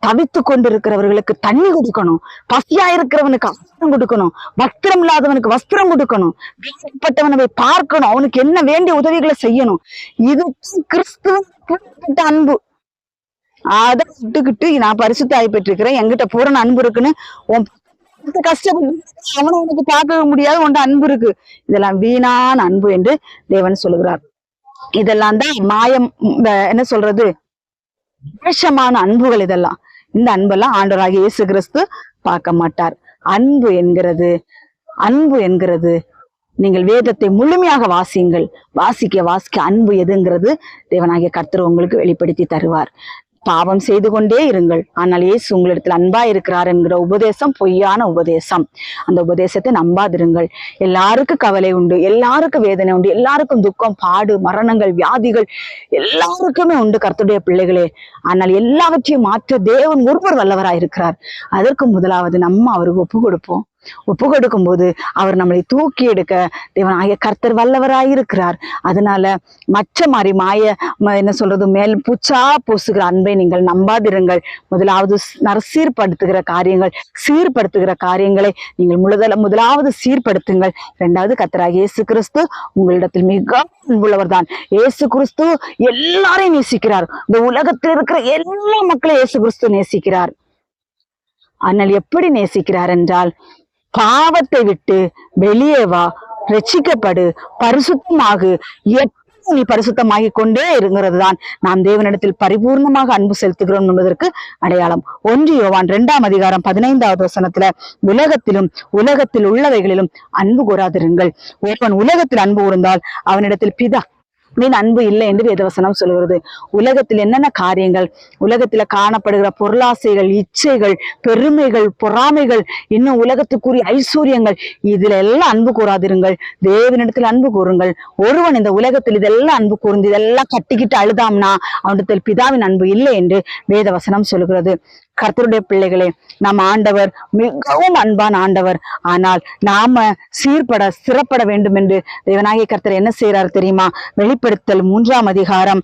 தவித்து கொண்டிருக்கிறவர்களுக்கு தண்ணி கொடுக்கணும், பசியா இருக்கிறவனுக்கு ஆகாரம் கொடுக்கணும், வஸ்திரம் இல்லாதவனுக்கு வஸ்திரம் கொடுக்கணும், வேண்டப்பட்டவனை பார்க்கணும், அவனுக்கு என்ன வேண்டிய உதவிகளை செய்யணும். இது கிறிஸ்துவ அன்பு. அதை விட்டுக்கிட்டு நான் பரிசுத்த ஆவி பெற்றிருக்கிறேன், என்கிட்ட பூரண அன்பு இருக்குன்னு கஷ்டப்பட்டு அவனை உனக்கு பார்க்க முடியாது, உன்ட அன்பு இருக்கு, இதெல்லாம் வீணான அன்பு என்று தேவன் சொல்லுகிறார். இதெல்லாம் தான் மாயம், என்ன சொல்றது, வேஷமான அன்புகள். இதெல்லாம் இந்த அன்பெல்லாம் ஆண்டவராகிய இயேசு கிறிஸ்து பார்க்க மாட்டார். அன்பு என்கிறது நீங்கள் வேதத்தை முழுமையாக வாசியுங்கள். வாசிக்க அன்பு எதுங்கிறது தேவனாகிய கர்த்தர் உங்களுக்கு வெளிப்படுத்தி தருவார். பாவம் செய்து கொண்டே இருங்கள், ஆனால் இயேசு உங்களிடத்தில் அன்பா இருக்கிறார் என்கிற உபதேசம் பொய்யான உபதேசம். அந்த உபதேசத்தை நம்பாதிருங்கள். எல்லாருக்கும் கவலை உண்டு, எல்லாருக்கும் வேதனை உண்டு, எல்லாருக்கும் துக்கம், பாடு, மரணங்கள், வியாதிகள் எல்லாருக்குமே உண்டு கர்த்தருடைய பிள்ளைகளே. ஆனால் எல்லாவற்றையும் மாற்ற தேவன் ஒருவர் வல்லவராயிருக்கிறார். அதற்கு முதலாவது நம்ம அவருக்கு ஒப்பு கொடுக்கும் போது அவர் நம்மளை தூக்கி எடுக்க தேவனாகிய கர்த்தர் வல்லவராயிருக்கிறார். அதனால மற்ற மாதிரி என்ன சொல்றது, மேல் பூச்சா பூசுகிற அன்பை நீங்கள் நம்பாதிருங்கள். முதலாவது சீர்படுத்துகிற காரியங்களை நீங்கள் முதலாவது சீர்படுத்துங்கள். 2வது, கர்த்தராகிய இயேசு கிறிஸ்து உங்களிடத்தில் மிக அன்புள்ளவர் தான். இயேசு கிறிஸ்து எல்லாரையும் நேசிக்கிறார். இந்த உலகத்தில் இருக்கிற எல்லா மக்களையும் இயேசு கிறிஸ்து நேசிக்கிறார். ஆனால் எப்படி நேசிக்கிறார் என்றால், பாவத்தை விட்டு வெளியே வா, ரட்சிக்கப்படு, பரிசுத்தமாகு, நீ பரிசுத்தமாகிக் கொண்டே இருங்கிறது தான் நாம் தேவனிடத்தில் பரிபூர்ணமாக அன்பு செலுத்துகிறோம் என்பதற்கு அடையாளம். 1 யோவான் 2ஆம் அதிகாரம் 15வது வசனத்துல உலகத்தில் உள்ளவைகளிலும் அன்பு கூறாதிருங்கள். ஒருவன் உலகத்தில் அன்பு கூர்ந்தால் அவனிடத்தில் பிதா அன்பு இல்லை என்று வேதவசனம் சொல்கிறது. உலகத்தில் என்னென்ன காரியங்கள், உலகத்துல காணப்படுகிற பொருளாசைகள், இச்சைகள், பெருமைகள், பொறாமைகள், இன்னும் உலகத்துக்குரிய ஐஸ்வர்யங்கள், இதுல எல்லாம் அன்பு கூறாதிருங்கள், தேவனிடத்தில் அன்பு கூறுங்கள். ஒருவன் இந்த உலகத்தில் இதெல்லாம் அன்பு கூர்ந்து இதெல்லாம் கட்டிக்கிட்டு அழுதாம்னா அவனிடத்தில் பிதாவின் அன்பு இல்லை என்று வேதவசனம் சொல்கிறது. கர்த்தருடைய பிள்ளைகளே, நம் ஆண்டவர் மிகவும் அன்பான ஆண்டவர். ஆனால் நாம சிறப்பட வேண்டும் என்று தேவனாகிய கர்த்தர் என்ன செய்யறாரு தெரியுமா? வெளிப்படுத்தல் 3ஆம் அதிகாரம்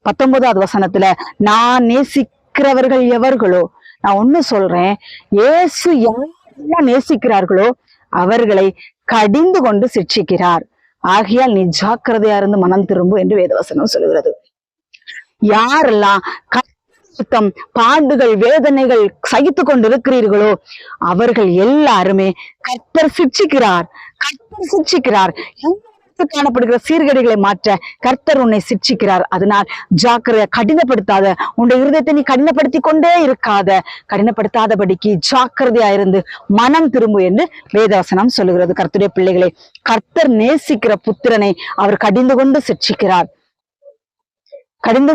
19வது வசனத்துல, நான் நேசிக்கிறவர்கள் எவர்களோ, நான் ஒண்ணு சொல்றேன், இயேசு யாரெல்லாம் நேசிக்கிறார்களோ அவர்களை கடிந்து கொண்டு சிட்சிக்கிறார். ஆகையால் நீ ஜாக்கிரதையா இருந்து மனம் திரும்பு என்று வேதவசனம் சொல்லுகிறது. யாரெல்லாம் பாடுகள் வேதனைகள் சகித்து கொண்டிருக்கிறீர்களோ அவர்கள் எல்லாருமே கர்த்தர் சிட்சிக்கிறார். காணப்படுகிற சீர்கேடுகளை மாற்ற கர்த்தர் உன்னை சிட்சிக்கிறார். அதனால் ஜாக்கிரதை, கடினப்படுத்தாத, உன்னுடைய இருதயத்தை நீ கடினப்படுத்தி கொண்டே இருக்காத, கடினப்படுத்தாதபடிக்கு ஜாக்கிரதையா இருந்து மனம் திரும்பு என்று வேதவசனம் சொல்லுகிறது. கர்த்தருடைய பிள்ளைகளை, கர்த்தர் நேசிக்கிற புத்திரனை அவர் கடிந்து கொண்டு சிட்சிக்கிறார். கடந்து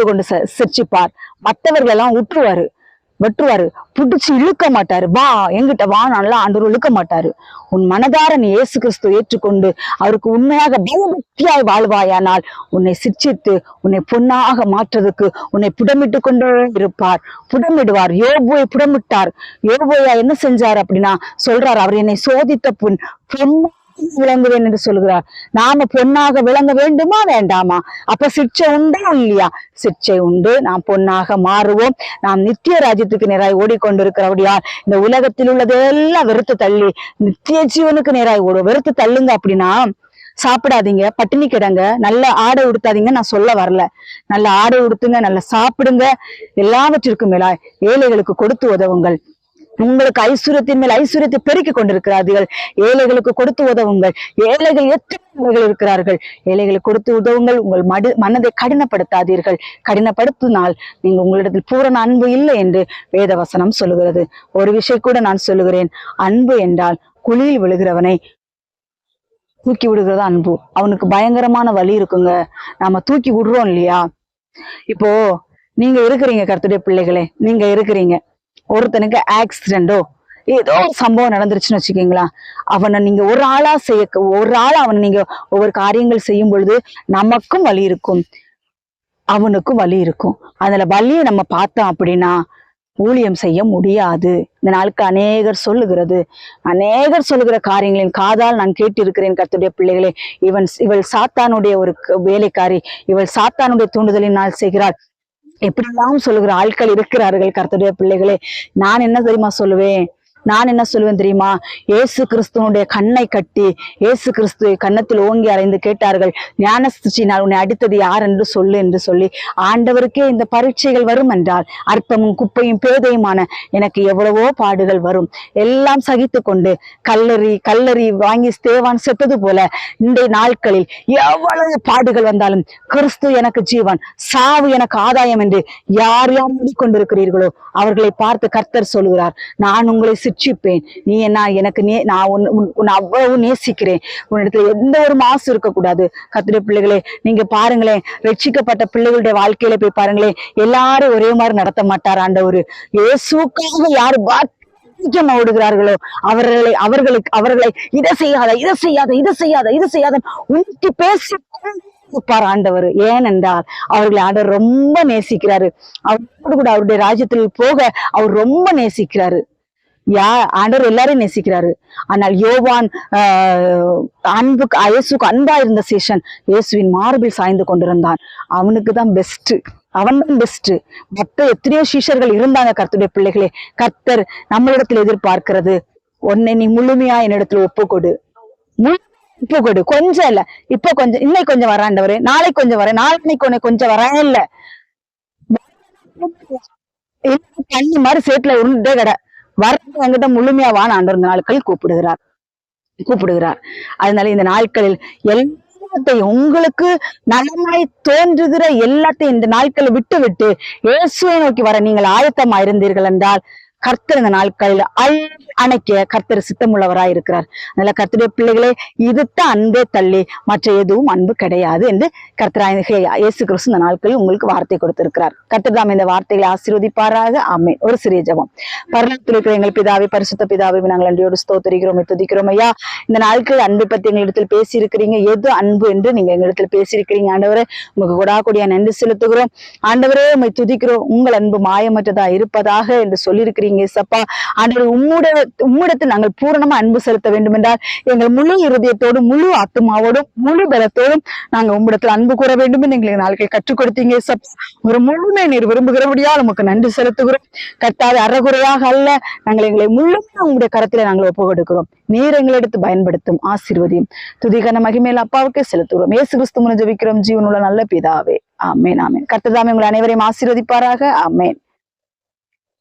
கொண்டு சிரிச்சிப்பார். மற்றவர்கள் எல்லாம் வெட்டுவாரு, புடிச்சு இழுக்க மாட்டாரு. வா எங்கிட்ட வா, நல்லா ஆண்டவர் இழுக்க மாட்டாரு. உன் மனதார நீ இயேசு கிறிஸ்துவை ஏற்றுக்கொண்டு அவருக்கு உண்மையாக பயபக்தியாய் வாழ்வாயானால் உன்னை சிட்சித்து உன்னை பொன்னாக மாற்றுறதுக்கு உன்னை புடமிட்டு கொண்டே இருப்பார். புடமிடுவார். யோபுவை புடமிட்டார். யோபுவையா என்ன செஞ்சார் அப்படின்னா சொல்றார், அவர் என்னை சோதித்த பொன்னா விளங்குவேன் என்று சொல்கிறார். நாம பொன்னாக விளங்க வேண்டுமா வேண்டாமா? அப்ப சிட்சை உண்டா இல்லையா? சிட்சை உண்டு. நாம் பொன்னாக மாறுவோம். நாம் நித்திய ராஜ்யத்துக்கு நேராய் ஓடிக்கொண்டிருக்கிறபடியா இந்த உலகத்தில் உள்ளதெல்லாம் வெறுத்து தள்ளி நித்திய ஜீவனுக்கு நேராய் ஓடும். வெறுத்து தள்ளுங்க அப்படின்னா சாப்பிடாதீங்க, பட்டினி கிடங்க, நல்ல ஆடை உடுத்தாதீங்க நான் சொல்ல வரல. நல்ல ஆடை உடுத்துங்க, நல்ல சாப்பிடுங்க, எல்லாவற்றிற்கும் மேலாய் ஏழைகளுக்கு கொடுத்து உதவுங்கள். உங்களுக்கு ஐஸ்வர்யத்தின் மேல் ஐஸ்வர்யத்தை பெருக்கிக் கொண்டிருக்கிறார்கள். ஏழைகளுக்கு கொடுத்து உதவுங்கள். ஏழைகள் எத்தனை இருக்கிறார்கள். ஏழைகளுக்கு கொடுத்து உதவுங்கள். உங்கள் மனதை கடினப்படுத்தாதீர்கள். கடினப்படுத்தினால் நீங்க உங்களிடத்தில் பூரண அன்பு இல்லை என்று வேதவசனம் சொல்லுகிறது. ஒரு விஷயம் கூட நான் சொல்லுகிறேன், அன்பு என்றால் குழியில் விழுகிறவனை தூக்கி விடுகிறதா அன்பு. அவனுக்கு பயங்கரமான வலி இருக்குங்க. நாம தூக்கி விடுறோம் இல்லையா? இப்போ நீங்க இருக்கிறீங்க, கர்த்தருடைய பிள்ளைகளே, நீங்க இருக்கிறீங்க, ஒருத்தனுக்கு ஆக்சிடென்டோ ஏதோ ஒரு சம்பவம் நடந்துருச்சுன்னு வச்சுக்கீங்களா, அவனை நீங்க ஒரு ஆளா அவனை நீங்க ஒவ்வொரு காரியங்கள் செய்யும் பொழுது நமக்கும் வலி இருக்கும், அவனுக்கும் வலி இருக்கும். அதுல வலியை நம்ம பார்த்தோம் அப்படின்னா ஊழியம் செய்ய முடியாது. இந்த நாளுக்கு அநேகர் சொல்லுகிற காரியங்களின் காதால் நான் கேட்டிருக்கிறேன். கர்த்தருடைய பிள்ளைகளே, இவள் சாத்தானுடைய ஒரு வேலைக்காரி, இவள் சாத்தானுடைய தூண்டுதலினால் செய்கிறாள், எப்படிலாம் சொல்லுகிற ஆட்கள் இருக்கிறார்கள். கர்த்தருடைய பிள்ளைகளே, நான் என்ன சொல்லுவேன் தெரியுமா? இயேசு கிறிஸ்துவனுடைய கண்ணை கட்டி இயேசு கிறிஸ்துவை கன்னத்தில் ஓங்கி அறைந்து கேட்டார்கள், ஞானஸ்தினால் உன்னை அடித்தது யார் என்று சொல்லி ஆண்டவருக்கே இந்த பரீட்சைகள் வரும் என்றால் அற்பமும் குப்பையும் பேதையுமான எனக்கு எவ்வளவோ பாடுகள் வரும், எல்லாம் சகித்து கொண்டு கல்லறி வாங்கி ஸ்தேவான் செத்தது போல இந்த நாட்களில் எவ்வளவு பாடுகள் வந்தாலும் கிறிஸ்து எனக்கு ஜீவன், சாவு எனக்கு ஆதாயம் என்று யார் கொண்டிருக்கிறீர்களோ அவர்களை பார்த்து கர்த்தர் சொல்லுகிறார், நான் உங்களை சிட்சிப்பேன். நீ என்ன எனக்கு நான் உன்னை அவ்வளவு நேசிக்கிறேன். உன்னிடத்துல எந்த ஒரு மாசு இருக்கக்கூடாது. கர்த்தருடைய பிள்ளைகளே, நீங்க பாருங்களேன், ரட்சிக்கப்பட்ட பிள்ளைகளுடைய வாழ்க்கையில போய் பாருங்களேன், எல்லாரும் ஒரே மாதிரி நடத்த மாட்டார் ஆண்டவர். இயேசுக்காக யாரு ஓடுகிறார்களோ அவர்களை இதை செய்யாத உன்னிட்டு பேசி ஆண்டவர். ஏனென்றால் அவர்களை ஆண்டவர் ரொம்ப நேசிக்கிறாரு. அவரோடு கூட அவருடைய ராஜ்யத்தில் போக அவர் ரொம்ப நேசிக்கிறாரு. ஆண்டவர் எல்லாரையும் நேசிக்கிறாரு. ஆனால் யோவான் இயேசுக்கு அன்பா இருந்த சேஷன் இயேசுவின் மார்பில் சாய்ந்து கொண்டிருந்தான். அவனுக்கு தான் பெஸ்ட், அவன் தான் பெஸ்ட். மற்ற எத்தனையோ சீஷர்கள் இருந்தாங்க. கர்த்தருடைய பிள்ளைகளே, கர்த்தர் நம்மளிடத்தில் எதிர்பார்க்கிறது, உன்னை நீ முழுமையா என்னிடத்துல ஒப்புக்கொடு. கொஞ்சம் இல்ல, இப்ப கொஞ்சம், இன்னைக்கு கொஞ்சம் வராண்டவரு, நாளைக்கு கொஞ்சம் வரேன், நாளைக்கு உன்னை கொஞ்சம் வரேன் இல்ல, தண்ணி மாதிரி சேத்துல உருண்டே கடை வரது என்கிட்ட முழுமையா வான ஆண்டவர் இந்த நாட்களில் கூப்பிடுகிறார். அதனால இந்த நாட்களில் எல்லா எல்லாத்தையும் உங்களுக்கு நலமாய் தோன்றுகிற எல்லாத்தையும் இந்த நாட்களை விட்டு விட்டு இயேசுவை நோக்கி வர நீங்கள் ஆயத்தமா இருந்தீர்கள் என்றால் கர்த்தர் இந்த நாட்களில் அணைக்க கர்த்தர் சித்தமுள்ளவராய் இருக்கிறார். அதனால கர்த்தருடைய பிள்ளைகளே, இதுதான் அன்பே தள்ளி மற்ற எதுவும் அன்பு கிடையாது என்று கர்த்தராகிய இயேசு கிறிஸ்து இந்த நாட்களில் உங்களுக்கு வார்த்தை கொடுத்திருக்கிறார். கர்த்தர் தாம் இந்த வார்த்தைகளை ஆசீர்வதிப்பாராக. ஆமென். ஒரு சிறிய ஜெபம். பரலோகத்தில் இருக்கிற எங்கள் பிதாவே, பரிசுத்த பிதாவே, நாங்கள் நன்றியோடு ஸ்தோத்திரிக்கிறோம், துதிக்கிறோம் ஐயா. இந்த நாட்களில் அன்பை பத்தி எங்களிடத்தில் பேசி இருக்கிறீங்க. எது அன்பு என்று நீங்க எங்களிடத்தில் பேசியிருக்கிறீங்க ஆண்டவரே. உங்களுக்கு கொடாக்கூடிய நன்றி செலுத்துகிறோம் ஆண்டவரே. உம்மை துதிக்கிறோம். உங்கள் அன்பு மாயமற்றதா இருப்பதாக என்று சொல்லியிருக்கிறீங்க சப்பா. ஆண்டவரே, உம்மிடத்தில் நாங்கள் பூரணமா அன்பு செலுத்த வேண்டும் என்றால் எங்கள் முழு இருதயத்தோடும் முழு ஆத்மாவோடும் முழு பலத்தோடும் நாங்கள் உம்மிடத்தில் அன்பு கூற வேண்டும் என்று எங்களுக்கு நாட்கள் கற்றுக் கொடுத்தீங்க சப்பா. ஒரு முழுமை நீர் விரும்புகிறபடியால் உமக்கு நன்றி செலுத்துகிறோம் கர்த்தாவே. அறகுறையாக அல்ல, நாங்கள் எங்களை முழுமையாக உங்களுடைய கரத்திலே நாங்கள் ஒப்பு கொடுக்கிறோம். நீர் எங்களை எடுத்து பயன்படுத்தும் ஆசீர்வதியும் துதிகன மகிமையில அப்பாவுக்கே செலுத்துகிறோம். இயேசு கிறிஸ்து மூலம் ஜெபிக்கிறோம் ஜீவனுள்ள நல்ல பிதாவே. ஆமென். ஆமென். கர்த்தர் தாமே உங்களை அனைவரையும் ஆசீர்வதிப்பாராக. ஆமென்.